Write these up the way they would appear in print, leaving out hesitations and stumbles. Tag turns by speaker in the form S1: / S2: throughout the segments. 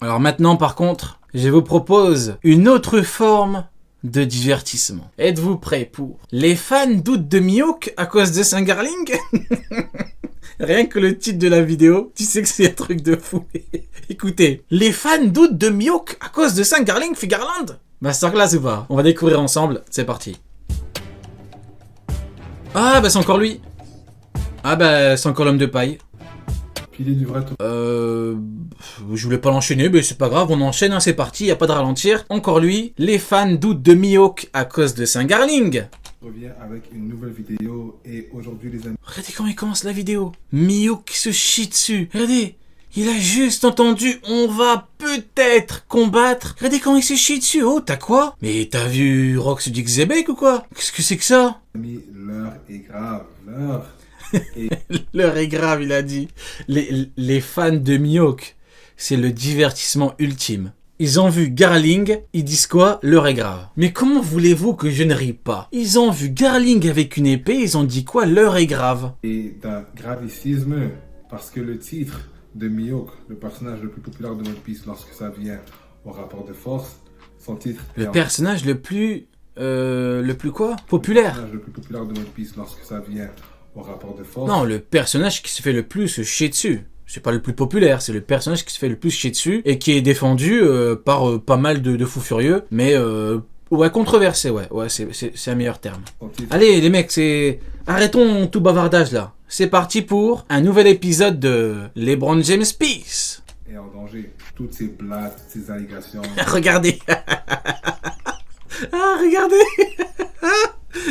S1: Alors maintenant, par contre, je vous propose une autre forme de divertissement. Êtes-vous prêts pour les fans doutent de Mihawk à cause de Saint-Garling? Rien que le titre de la vidéo, tu sais que c'est un truc de fou. Écoutez, les fans doutent de Mihawk à cause de Saint-Garling Figarland. Masterclass ou pas? On va découvrir ensemble, c'est parti. Ah bah c'est encore lui. Ah bah c'est encore l'homme de paille.
S2: Filer du vrai tout.
S1: Je voulais pas l'enchaîner, mais c'est pas grave, on enchaîne, hein, c'est parti, y a pas de ralentir. Encore lui, les fans doutent de Mihawk à cause de Saint-Garling.
S2: Je reviens avec une nouvelle vidéo et aujourd'hui les amis.
S1: Regardez comment il commence la vidéo. Mihawk qui se chie dessus. Regardez, il a juste entendu « On va peut-être combattre ». Regardez comment il se chie dessus. Oh, t'as quoi? Mais t'as vu Rox du Xebec ou quoi? Qu'est-ce que c'est que ça?
S2: L'heure est grave, l'heure.
S1: L'heure est grave, il a dit. Les fans de Mihawk, c'est le divertissement ultime. Ils ont vu Garling, ils disent quoi? L'heure est grave. Mais comment voulez-vous que je ne rie pas? Ils ont vu Garling avec une épée, ils ont dit quoi? L'heure est grave.
S2: Et d'un gravicisme, parce que le titre de Mihawk, le personnage le plus populaire de One Piece lorsque ça vient au rapport de force, son titre
S1: Le personnage le plus quoi? Populaire.
S2: Le personnage le plus populaire de One Piece lorsque ça vient au rapport de force.
S1: Non, le personnage qui se fait le plus chier dessus. C'est pas le plus populaire, c'est le personnage qui se fait le plus chier dessus et qui est défendu par pas mal de fous furieux, mais ouais, controversé, ouais, c'est un meilleur terme. Allez les mecs, arrêtons tout bavardage là. C'est parti pour un nouvel épisode de LeBron James Peace.
S2: Et en danger, toutes ces blagues, toutes ces allégations.
S1: Regardez. Ah, regardez.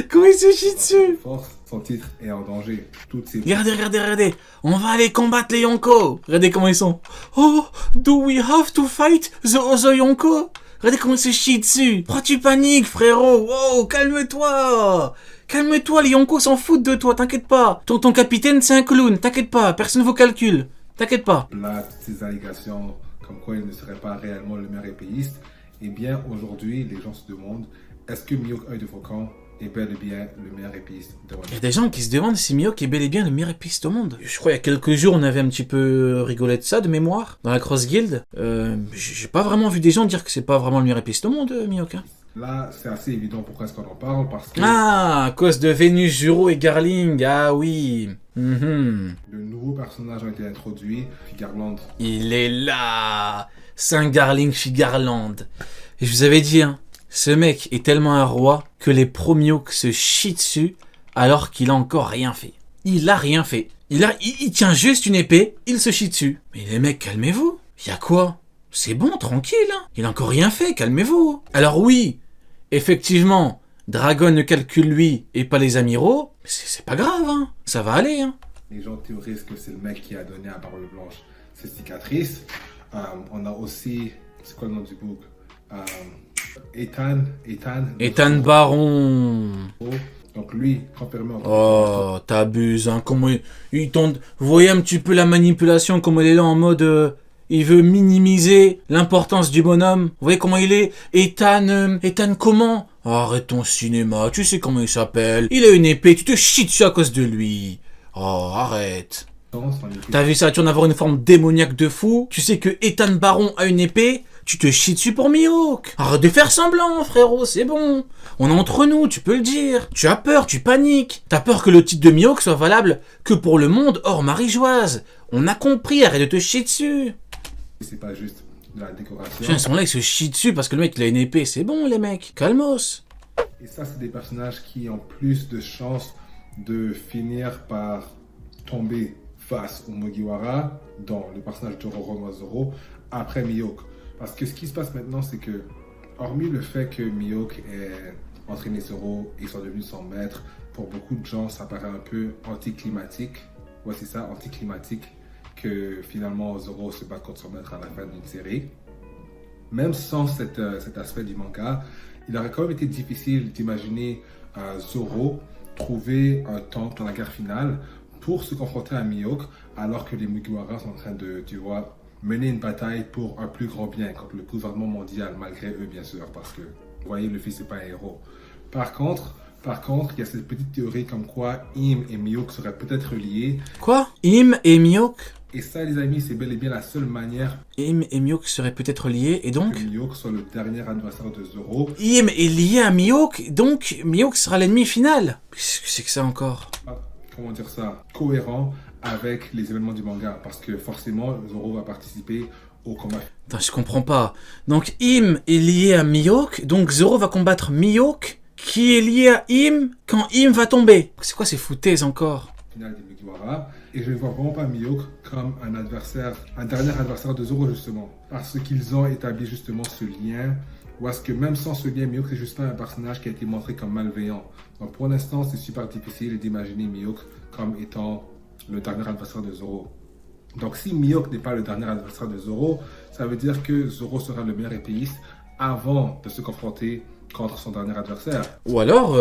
S1: Comment il se chie dessus.
S2: Force, son titre est en danger. Toutes ces...
S1: Regardez. On va aller combattre les Yonko. Regardez comment ils sont. Oh, do we have to fight the other Yonko? Regardez comment ils se chient dessus. Pourquoi tu paniques, frérot? Wow, calme-toi. Calme-toi, les Yonko s'en foutent de toi, t'inquiète pas. Ton capitaine, c'est un clown, t'inquiète pas. Personne ne vous calcule. T'inquiète pas.
S2: Là, toutes ces allégations comme quoi il ne serait pas réellement le meilleur épéiste. Eh bien, aujourd'hui, les gens se demandent, est-ce que Mihawk Œil de Faucon est bel et bien le meilleur épéiste de One Piece?
S1: Il y a des gens qui se demandent si Mihawk est bel et bien le meilleur épéiste au monde. Je crois il y a quelques jours, on avait un petit peu rigolé de ça, de mémoire, dans la Cross Guild. J'ai pas vraiment vu des gens dire que c'est pas vraiment le meilleur épéiste au monde, Mihawk. Hein.
S2: Là, c'est assez évident pourquoi est-ce qu'on en parle, parce que...
S1: Ah, à cause de Vénus, Juro et Garling, ah oui.
S2: Le nouveau personnage a été introduit, Figarland.
S1: Il est là, Saint-Garling Figarland. Et je vous avais dit, hein, ce mec est tellement un roi que les pro-Mihawk se chient dessus alors qu'il a encore rien fait. Il a rien fait. Il tient juste une épée, il se chie dessus. Mais les mecs, calmez-vous. Y'a quoi? C'est bon, tranquille, hein. Il a encore rien fait, calmez-vous. Alors oui, effectivement, Dragon ne calcule lui et pas les amiraux, mais c'est pas grave, hein. Ça va aller, hein.
S2: Les gens théorisent que c'est le mec qui a donné à Barbe Blanche ses cicatrices. On a aussi, c'est quoi le nom du book?
S1: Ethan Baron.
S2: Donc lui, confirmé.
S1: Oh, t'abuses, hein. Comment il tente. Vous voyez un petit peu la manipulation, comment il est là en mode. Il veut minimiser l'importance du bonhomme. Vous voyez comment il est? Ethan comment? Arrête ton cinéma, tu sais comment il s'appelle. Il a une épée, tu te chies dessus à cause de lui. Oh, arrête. T'as vu ça, tu vas en avoir une forme démoniaque de fou. Tu sais que Ethan Baron a une épée. Tu te chies dessus pour Mihawk. Arrête de faire semblant, frérot, c'est bon. On est entre nous, tu peux le dire. Tu as peur, tu paniques. T'as peur que le titre de Mihawk soit valable que pour le monde hors Marie-Joise. On a compris, arrête de te chier dessus.
S2: C'est pas juste de la décoration.
S1: Ils sont là, ils se chient dessus parce que le mec il a une épée. C'est bon, les mecs, calmos.
S2: Et ça, c'est des personnages qui ont plus de chances de finir par tomber face au Mugiwara, dans le personnage de Roronoa Zoro, après Mihawk. Parce que ce qui se passe maintenant, c'est que, hormis le fait que Mihawk ait entraîné Zoro et soit devenu son maître, pour beaucoup de gens, ça paraît un peu anticlimatique. Ouais, c'est ça, anticlimatique, que finalement Zoro se bat contre son maître à la fin d'une série. Même sans cet aspect du manga, il aurait quand même été difficile d'imaginer Zoro trouver un temple dans la guerre finale pour se confronter à Mihawk, alors que les Mugiwara sont en train de, tu vois, mener une bataille pour un plus grand bien contre le gouvernement mondial, malgré eux bien sûr, parce que, vous voyez, le fils n'est pas un héros. Par contre, il y a cette petite théorie comme quoi Im et Mihawk seraient peut-être liés.
S1: Quoi? Im et Mihawk?
S2: Et ça, les amis, c'est bel et bien la seule manière
S1: Im et Mihawk seraient peut-être liés, et donc
S2: que Mihawk soit le dernier adversaire de Zoro.
S1: Im est lié à Mihawk, donc Mihawk sera l'ennemi final. Qu'est-ce que c'est que ça encore?
S2: Comment dire ça, cohérent avec les événements du manga, parce que forcément Zoro va participer au combat.
S1: Attends, je comprends pas. Donc Im est lié à Mihawk, donc Zoro va combattre Mihawk, qui est lié à Im quand Im va tomber. C'est quoi ces foutaises encore?
S2: Final des Mugiwara, et je ne vois vraiment pas Mihawk comme un adversaire, un dernier adversaire de Zoro justement, parce qu'ils ont établi justement ce lien, ou est-ce que même sans ce lien, Mihawk c'est juste un personnage qui a été montré comme malveillant. Donc pour l'instant, c'est super difficile d'imaginer Mihawk comme étant le dernier adversaire de Zoro. Donc si Mihawk n'est pas le dernier adversaire de Zoro, ça veut dire que Zoro sera le meilleur épéiste avant de se confronter contre son dernier adversaire.
S1: Ou alors,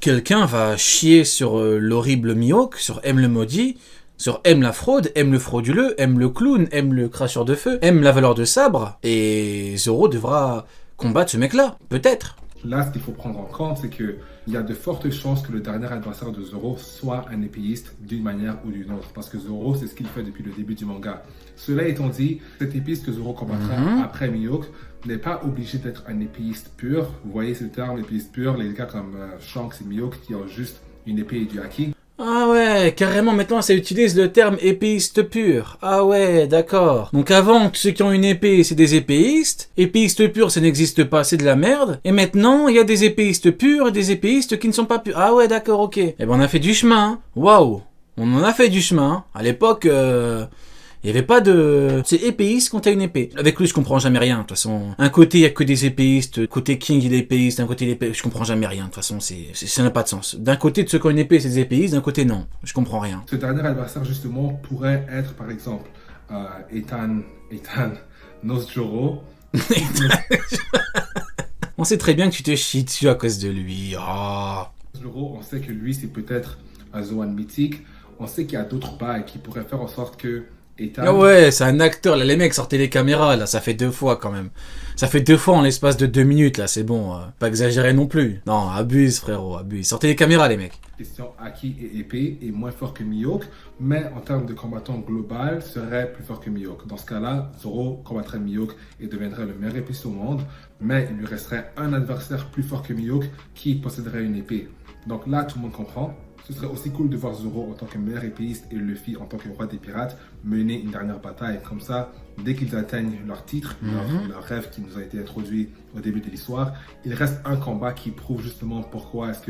S1: quelqu'un va chier sur l'horrible Mihawk, sur M le maudit, sur M la fraude, M le frauduleux, M le clown, M le cracheur de feu, M la valeur de sabre, et Zoro devra combattre ce mec-là, peut-être.
S2: Là, ce qu'il faut prendre en compte, c'est qu'il y a de fortes chances que le dernier adversaire de Zoro soit un épéiste d'une manière ou d'une autre. Parce que Zoro, c'est ce qu'il fait depuis le début du manga. Cela étant dit, cet épéiste que Zoro combattra après Mihawk n'est pas obligé d'être un épéiste pur. Vous voyez ce terme, épéiste pur, les gars comme Shanks et Mihawk qui ont juste une épée et du haki.
S1: Ah ouais, carrément maintenant ça utilise le terme épéiste pur. Ah ouais, d'accord. Donc avant, ceux qui ont une épée, c'est des épéistes. Épéiste pur, ça n'existe pas, c'est de la merde. Et maintenant, il y a des épéistes purs et des épéistes qui ne sont pas purs. Ah ouais, d'accord, ok. Eh ben on a fait du chemin. Waouh. On en a fait du chemin. À l'époque, il n'y avait pas de... C'est épéiste quand t'as une épée. Avec lui, je comprends jamais rien, de toute façon. Un côté, il n'y a que des épéistes. Côté King, il est épéiste. Un côté, il est épéiste. Je comprends jamais rien, de toute façon. Ça n'a pas de sens. D'un côté, de ceux qui ont une épée, c'est des épéistes. D'un côté, non. Je comprends rien.
S2: Ce dernier adversaire, justement, pourrait être, par exemple, Ethan Nosjoro.
S1: On sait très bien que tu te chies dessus à cause de lui. Oh.
S2: Nosjoro, on sait que lui, c'est peut-être un Zoan mythique. On sait qu'il y a d'autres bails qui pourraient faire en sorte que Ethan...
S1: Ah ouais, c'est un acteur, là, les mecs, sortez les caméras, là, ça fait 2 fois quand même. Ça fait 2 fois en l'espace de 2 minutes, là, c'est bon, pas exagérer non plus. Non, abuse, frérot, abuse. Sortez les caméras, les mecs.
S2: Question Haki et épée est moins fort que Mihawk, mais en termes de combattant global, serait plus fort que Mihawk. Dans ce cas-là, Zoro combattrait Mihawk et deviendrait le meilleur épéiste au monde, mais il lui resterait un adversaire plus fort que Mihawk qui posséderait une épée. Donc là, tout le monde comprend. Ce serait aussi cool de voir Zoro en tant que meilleur épéiste et Luffy en tant que roi des pirates mener une dernière bataille. Comme ça, dès qu'ils atteignent leur titre, leur rêve qui nous a été introduit au début de l'histoire, il reste un combat qui prouve justement pourquoi est-ce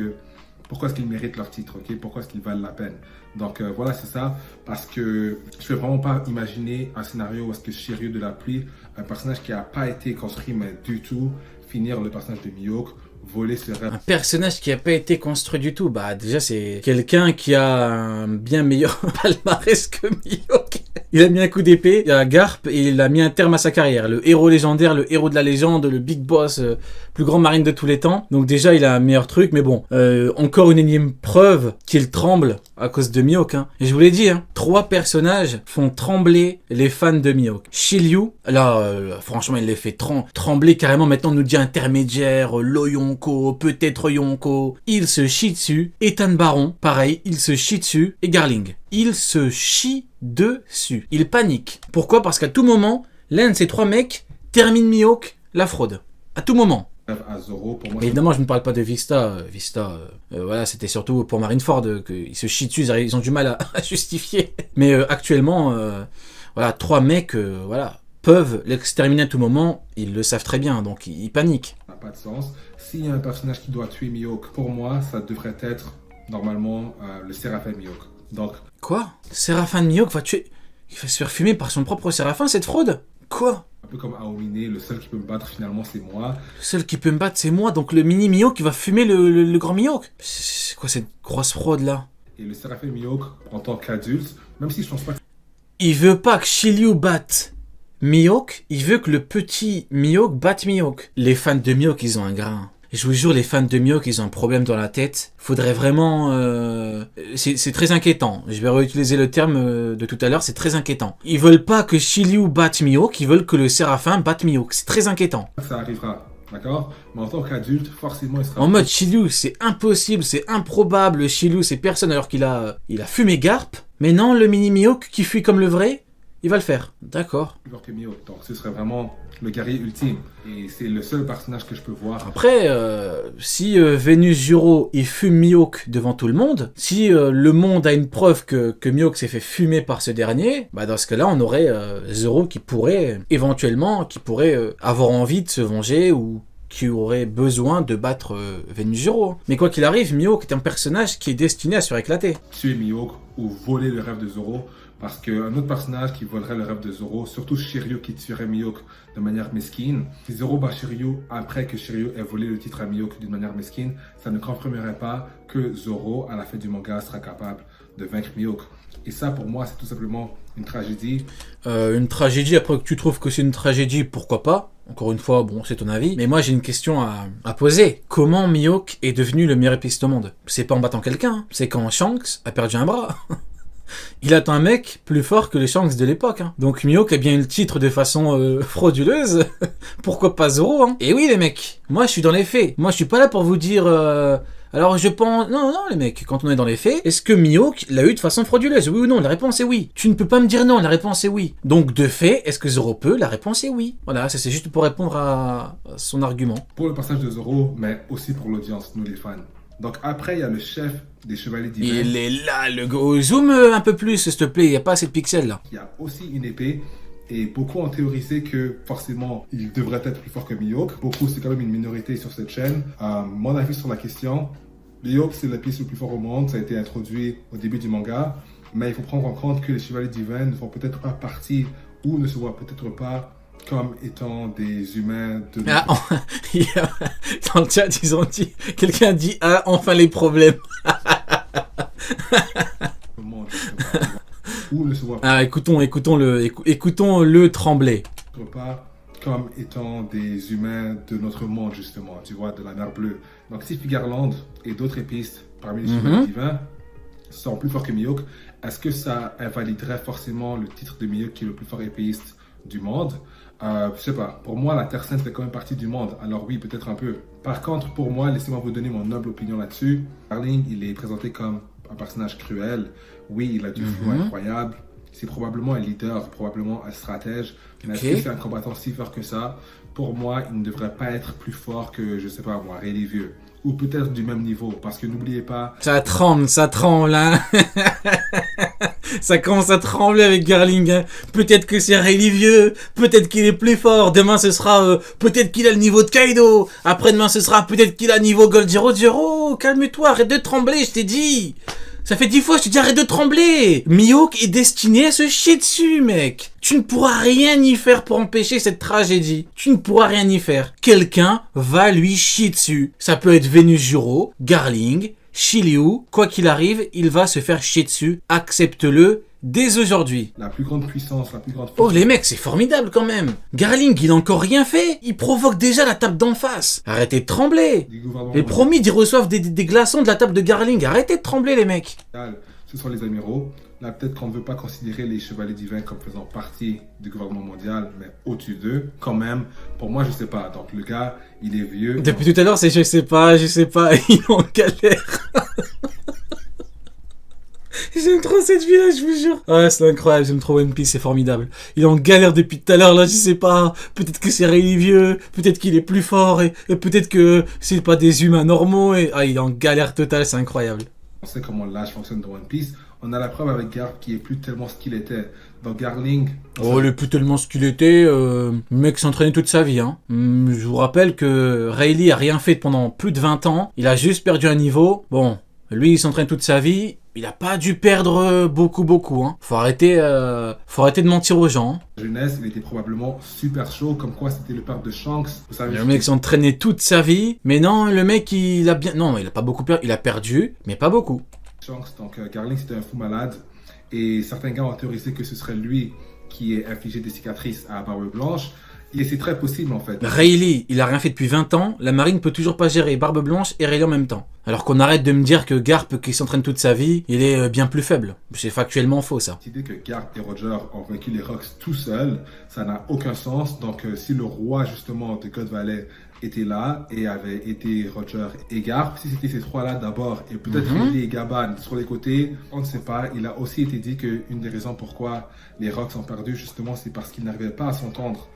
S2: qu'ils méritent leur titre, ok? Pourquoi est-ce qu'ils valent la peine. Donc voilà, c'est ça. Parce que je ne peux vraiment pas imaginer un scénario où est-ce que Shiryu de la pluie, un personnage qui n'a pas été construit, mais du tout, finir le personnage de Mihawk, voler ce rêve. Un
S1: personnage qui n'a pas été construit du tout. Bah déjà c'est quelqu'un qui a un bien meilleur palmarès que Mihawk. Il a mis un coup d'épée à Garp et il a mis un terme à sa carrière. Le héros légendaire, le héros de la légende, le big boss, plus grand marine de tous les temps. Donc déjà il a un meilleur truc, mais bon. Encore une énième preuve qu'il tremble à cause de Mihawk. Hein. Et je vous l'ai dit, 3 personnages font trembler les fans de Mihawk. Shiryu, là franchement il les fait trembler carrément. Maintenant on nous dit intermédiaire, Yonko, peut-être Yonko. Il se chie dessus. Ethan Baron, pareil, il se chie dessus. Et Garling, il se chie dessus. Il panique. Pourquoi? Parce qu'à tout moment, l'un de ces 3 mecs termine Mihawk la fraude. À tout moment.
S2: À Zoro, pour moi,
S1: évidemment, je ne parle pas de Vista. Voilà, c'était surtout pour Marineford qu'ils se chient dessus. Ils ont du mal à justifier. Mais actuellement, voilà, 3 mecs, voilà, peuvent l'exterminer à tout moment. Ils le savent très bien, donc ils paniquent.
S2: Ça n'a pas de sens. S'il y a un personnage qui doit tuer Mihawk, pour moi, ça devrait être normalement le Séraphin Mihawk. Donc.
S1: Quoi? Le Séraphin de Mihawk va tuer. Il va se faire fumer par son propre Séraphin, cette fraude? Quoi?
S2: Un peu comme Aomine, le seul qui peut me battre finalement c'est moi.
S1: Le seul qui peut me battre c'est moi, donc le mini Mihawk qui va fumer le grand Mihawk. C'est quoi cette grosse fraude là?
S2: Et le Séraphin Mihawk, en tant qu'adulte, même si je pense pas que...
S1: Il veut pas que Shiryu batte Mihawk, il veut que le petit Mihawk batte Mihawk. Les fans de Mihawk, ils ont un grain. Je vous jure, les fans de Mihawk, ils ont un problème dans la tête. Faudrait vraiment... C'est très inquiétant. Je vais réutiliser le terme de tout à l'heure, c'est très inquiétant. Ils veulent pas que Shiryu batte Mihawk, ils veulent que le Séraphin batte Mihawk. C'est très inquiétant.
S2: Ça arrivera, d'accord? Mais en tant qu'adulte, forcément, il sera...
S1: En mode Shiryu, c'est impossible, c'est improbable. Shiryu, c'est personne alors qu'il a fumé Garp. Mais non, le mini Mihawk qui fuit comme le vrai, il va le faire. D'accord.
S2: Plus fort que Mihawk. Donc ce serait vraiment le guerrier ultime. Et c'est le seul personnage que je peux voir.
S1: Après, si Vénus Zero il fume Mihawk devant tout le monde, si le monde a une preuve que Mihawk s'est fait fumer par ce dernier, bah dans ce cas-là, on aurait Zero qui pourrait éventuellement, avoir envie de se venger ou qui aurait besoin de battre Vénus Zero. Mais quoi qu'il arrive, Mihawk est un personnage qui est destiné à se faire éclater.
S2: Tuer Mihawk ou voler le rêve de Zoro. Parce qu'un autre personnage qui volerait le rêve de Zoro, surtout Shiryu qui tuerait Mihawk de manière mesquine, si Zoro bat Shiryu après que Shiryu ait volé le titre à Mihawk d'une manière mesquine, ça ne confirmerait pas que Zoro, à la fin du manga, sera capable de vaincre Mihawk. Et ça, pour moi, c'est tout simplement une tragédie.
S1: Une tragédie, après que tu trouves que c'est une tragédie, pourquoi pas? Encore une fois, bon, c'est ton avis. Mais moi, j'ai une question à poser. Comment Mihawk est devenu le meilleur épéiste au monde? C'est pas en battant quelqu'un, hein. C'est quand Shanks a perdu un bras. Il a un mec plus fort que les Shanks de l'époque. Hein. Donc Mihawk a bien eu le titre de façon frauduleuse. Pourquoi pas Zoro, hein? Et oui les mecs, moi je suis dans les faits. Moi je suis pas là pour vous dire... Alors je pense... Non, les mecs, quand on est dans les faits, est-ce que Mihawk l'a eu de façon frauduleuse? Oui ou non? La réponse est oui. Tu ne peux pas me dire non, la réponse est oui. Donc de fait, est-ce que Zoro peut? La réponse est oui. Voilà, ça c'est juste pour répondre à son argument.
S2: Pour le passage de Zoro, mais aussi pour l'audience, nous les fans. Donc après, il y a le chef des Chevaliers Divins.
S1: Il est là, le go. Zoom un peu plus, s'il te plaît, il n'y a pas assez de pixels là.
S2: Il y a aussi une épée. Et beaucoup ont théorisé que forcément, il devrait être plus fort que Mihawk. Beaucoup, c'est quand même une minorité sur cette chaîne. Mon avis sur la question, Mihawk, c'est l'épéiste le plus fort au monde. Ça a été introduit au début du manga. Mais il faut prendre en compte que les Chevaliers Divins ne font peut-être pas partie ou ne se voient peut-être pas comme étant des humains de...
S1: Ah, dans le chat, ils ont dit... Quelqu'un dit « Ah, enfin les problèmes !»
S2: Ou ne se voient
S1: Ah, écoutons-le trembler.
S2: pas comme étant des humains de notre monde, justement, tu vois, de la mer bleue. Donc si Figarland et d'autres épistes parmi les Chevaliers Divins sont plus forts que Mihawk, est-ce que ça invaliderait forcément le titre de Mihawk qui est le plus fort épéiste du monde? Je sais pas, pour moi la Terre Sainte fait quand même partie du monde, alors oui, peut-être un peu. Par contre, pour moi, laissez-moi vous donner mon noble opinion là-dessus. Garling, il est présenté comme un personnage cruel. Oui, il a du flow incroyable. C'est probablement un leader, probablement un stratège. Mais est-ce que c'est un combattant si fort que ça? Pour moi, il ne devrait pas être plus fort que, je sais pas moi, Ray Vieux. Ou peut-être du même niveau, parce que n'oubliez pas...
S1: Ça tremble, hein. Ça commence à trembler avec Garling. Hein. Peut-être que c'est Rayleigh vieux, peut-être qu'il est plus fort. Demain ce sera peut-être qu'il a le niveau de Kaido. Après-demain ce sera peut-être qu'il a le niveau Goldiro. Zero, calme-toi, arrête de trembler, je t'ai dit. Ça fait 10 fois, je te dis arrête de trembler. Mihawk est destiné à se chier dessus, mec. Tu ne pourras rien y faire pour empêcher cette tragédie. Tu ne pourras rien y faire. Quelqu'un va lui chier dessus. Ça peut être Vénus Zero, Garling, Shiryu. Quoi qu'il arrive, il va se faire chier dessus. Accepte-le dès aujourd'hui.
S2: La plus grande puissance, la plus grande force.
S1: Oh les mecs, c'est formidable quand même. Garling, il a encore rien fait. Il provoque déjà la table d'en face. Arrêtez de trembler. Et promis d'y reçoivent des glaçons de la table de Garling. Arrêtez de trembler les mecs.
S2: Ce sont les amiraux. Là, peut-être qu'on ne veut pas considérer les Chevaliers Divins comme faisant partie du gouvernement mondial, mais au-dessus d'eux, quand même. Pour moi, je sais pas. Donc, le gars, il est vieux.
S1: Depuis tout à l'heure, c'est je sais pas. Il est en galère. J'aime trop cette vie-là, je vous jure. Ouais, c'est incroyable, j'aime trop One Piece, c'est formidable. Il est en galère depuis tout à l'heure, là, je sais pas. Peut-être que c'est Rayleigh vieux, peut-être qu'il est plus fort, et peut-être que c'est pas des humains normaux, et... Ah, il est en galère totale, c'est incroyable.
S2: On sait comment l'âge fonctionne dans One Piece. On a la preuve avec Garp qui est plus tellement ce qu'il était. Donc Garling...
S1: Oh, il est plus tellement ce qu'il était. Le mec s'entraînait toute sa vie. Hein. Je vous rappelle que Rayleigh a rien fait pendant plus de 20 ans. Il a juste perdu un niveau. Bon, lui, il s'entraîne toute sa vie. Il a pas dû perdre beaucoup. Hein. Faut arrêter de mentir aux gens.
S2: Jeunesse, il était probablement super chaud, comme quoi c'était le père de Shanks. Vous savez,
S1: le mec s'entraînait toute sa vie. Mais non, le mec, il a bien... Non, il a pas beaucoup perdu. Il a perdu, mais pas beaucoup.
S2: Shanks, donc Garling, c'était un fou malade. Et certains gars ont théorisé que ce serait lui qui ait infligé des cicatrices à Barbe Blanche. Et c'est très possible en fait.
S1: Rayleigh, il a rien fait depuis 20 ans, la marine peut toujours pas gérer Barbe Blanche et Rayleigh en même temps. Alors qu'on arrête de me dire que Garp, qui s'entraîne toute sa vie, il est bien plus faible. C'est factuellement faux ça.
S2: L'idée que Garp et Roger ont vaincu les Rocks tout seuls, ça n'a aucun sens. Donc si le roi justement de God Valley était là et avait été Roger et Garp, si c'était ces trois-là d'abord et peut-être Rayleigh et Gaban sur les côtés, on ne sait pas. Il a aussi été dit qu'une des raisons pourquoi les Rocks ont perdu justement, c'est parce qu'ils n'arrivaient pas à s'entendre.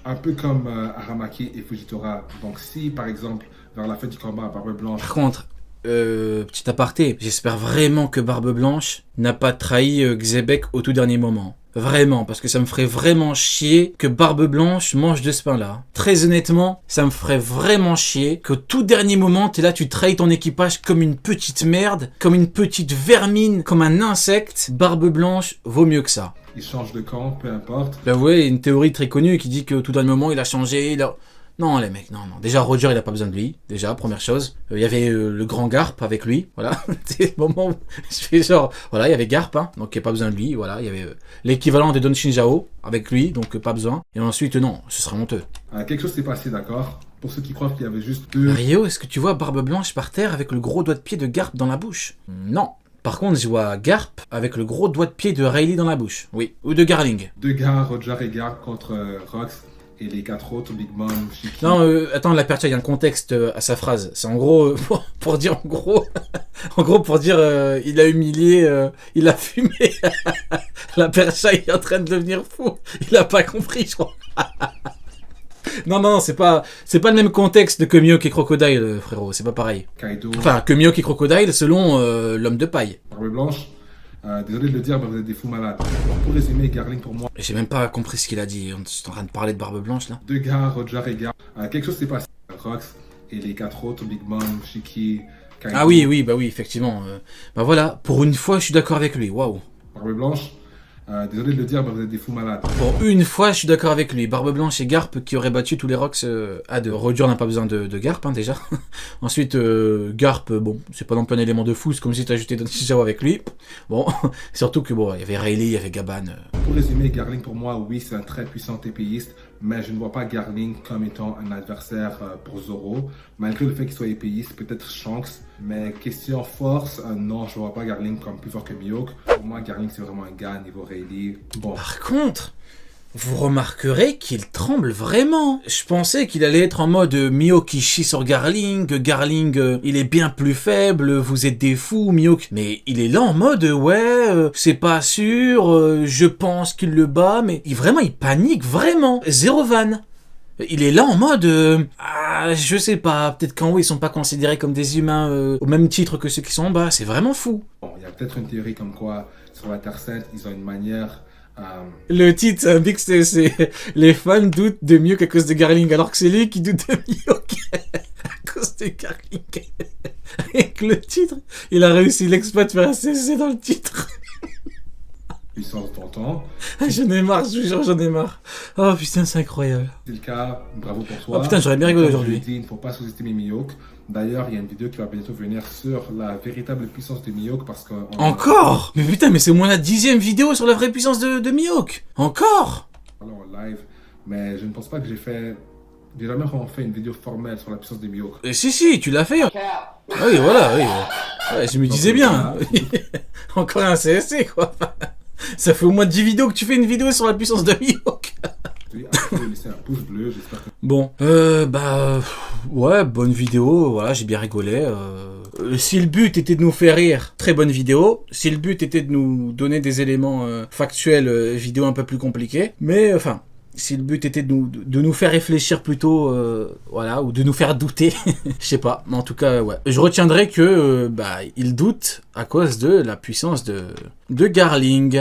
S2: Un peu comme Aramaki et Fujitora. Donc si par exemple vers la fin du combat Barbe Blanche...
S1: Par contre, petit aparté, j'espère vraiment que Barbe Blanche n'a pas trahi Xebec au tout dernier moment. Vraiment, parce que ça me ferait vraiment chier que Barbe Blanche mange de ce pain-là. Très honnêtement, ça me ferait vraiment chier qu'au tout dernier moment, t'es là, tu trahis ton équipage comme une petite merde, comme une petite vermine, comme un insecte. Barbe Blanche vaut mieux que ça.
S2: Il change de camp, peu importe.
S1: Bah ouais, une théorie très connue qui dit qu'au tout dernier moment, il a changé, Non, les mecs, non. Déjà, Roger, il a pas besoin de lui. Déjà, première chose. Il y avait le grand Garp avec lui. Voilà. C'est le moment où je fais genre... Voilà, il y avait Garp, hein, donc il n'y a pas besoin de lui. Voilà, il y avait l'équivalent de Don Shinjao avec lui, donc pas besoin. Et ensuite, non, ce serait honteux.
S2: Quelque chose s'est passé, d'accord? Pour ceux qui croient qu'il y avait juste deux...
S1: Rio, est-ce que tu vois Barbe Blanche par terre avec le gros doigt de pied de Garp dans la bouche? Non. Par contre, je vois Garp avec le gros doigt de pied de Rayleigh dans la bouche. Oui. Ou de Garling.
S2: Deux gars, Roger et Garp contre Rox. Et les quatre autres, Big Mom, Shiki...
S1: Non, attends, la percha, il y a un contexte à sa phrase. C'est en gros, pour dire en gros... en gros, pour dire, il a humilié, il a fumé. La percha, il est en train de devenir fou. Il a pas compris, je crois. Non, c'est pas le même contexte que Mihawk et Crocodile, frérot. C'est pas pareil.
S2: Kaido...
S1: Enfin, que Mihawk et Crocodile, selon l'homme de paille.
S2: Barbe Blanche... désolé de le dire, mais vous êtes des fous malades. Alors, pour résumer, Garling pour moi...
S1: J'ai même pas compris ce qu'il a dit. On est en train de parler de Barbe Blanche, là.
S2: Deux gars, Roger et Garp. Quelque chose s'est passé. Rox et les quatre autres, Big Mom, Shiki, Kaido...
S1: Ah oui, effectivement. Bah voilà, pour une fois, je suis d'accord avec lui. Waouh.
S2: Barbe Blanche... désolé de le dire, mais vous êtes des fous malades.
S1: Pour une fois, je suis d'accord avec lui. Barbe Blanche et Garp qui auraient battu tous les Rocks à deux. Roger n'a pas besoin de Garp, hein, déjà. Ensuite, Garp, bon, c'est pas non plus un élément de fou, c'est comme si t'ajoutais Don Shinjao avec lui. Bon, surtout que bon, il y avait Rayleigh, il y avait Gaban.
S2: Pour résumer, Garling pour moi, oui, c'est un très puissant épéiste, mais je ne vois pas Garling comme étant un adversaire pour Zoro. Malgré le fait qu'il soit épéiste, peut-être Shanks, mais question force, non, je ne vois pas Garling comme plus fort que Mihawk. Pour moi, Garling, c'est vraiment un gars niveau Rayleigh. Bon.
S1: Par contre, vous remarquerez qu'il tremble vraiment. Je pensais qu'il allait être en mode Mihawk qui chie sur Garling, il est bien plus faible, vous êtes des fous, Mihawk. Mais il est là en mode, ouais, c'est pas sûr, je pense qu'il le bat, mais vraiment, il panique, vraiment. Zéro vanne. Il est là en mode, je sais pas, peut-être qu'en haut ils sont pas considérés comme des humains au même titre que ceux qui sont en bas, c'est vraiment fou.
S2: Bon, il y a peut-être une théorie comme quoi, sur la Terre Sainte, ils ont une manière...
S1: Le titre indique que c'est les fans doutent de Mihawk à cause de Garling, alors que c'est lui qui doute de Mihawk à cause de Garling. Avec le titre, il a réussi l'exploit de faire un CC dans le titre.
S2: Puissance d'antan.
S1: J'en ai marre, je vous jure, j'en ai marre. Oh putain, c'est incroyable.
S2: C'est le cas, bravo pour toi.
S1: Oh putain, j'aurais bien rigolé aujourd'hui.
S2: Il ne faut pas sous-estimer Mihawk. D'ailleurs, il y a une vidéo qui va bientôt venir sur la véritable puissance de Mihawk parce que...
S1: Encore? Mais putain, mais c'est au moins la 10e vidéo sur la vraie puissance de Mihawk. Encore?
S2: Alors en live, mais je ne pense pas que j'ai jamais vraiment fait une vidéo formelle sur la puissance de Mihawk.
S1: Si, tu l'as fait. Oui, voilà, oui. Ouais, je me disais bien. Encore un CSC, quoi. Ça fait au moins 10 vidéos que tu fais une vidéo sur la puissance de Mihawk.
S2: Laissez un pouce bleu, j'espère que...
S1: Bon, ouais, bonne vidéo, voilà, j'ai bien rigolé. Si le but était de nous faire rire, très bonne vidéo. Si le but était de nous donner des éléments factuels, vidéo un peu plus compliquée. Mais, enfin, si le but était de nous faire réfléchir plutôt, voilà, ou de nous faire douter, je sais pas. Mais en tout cas, ouais. Je retiendrai que, il doute à cause de la puissance de Garling.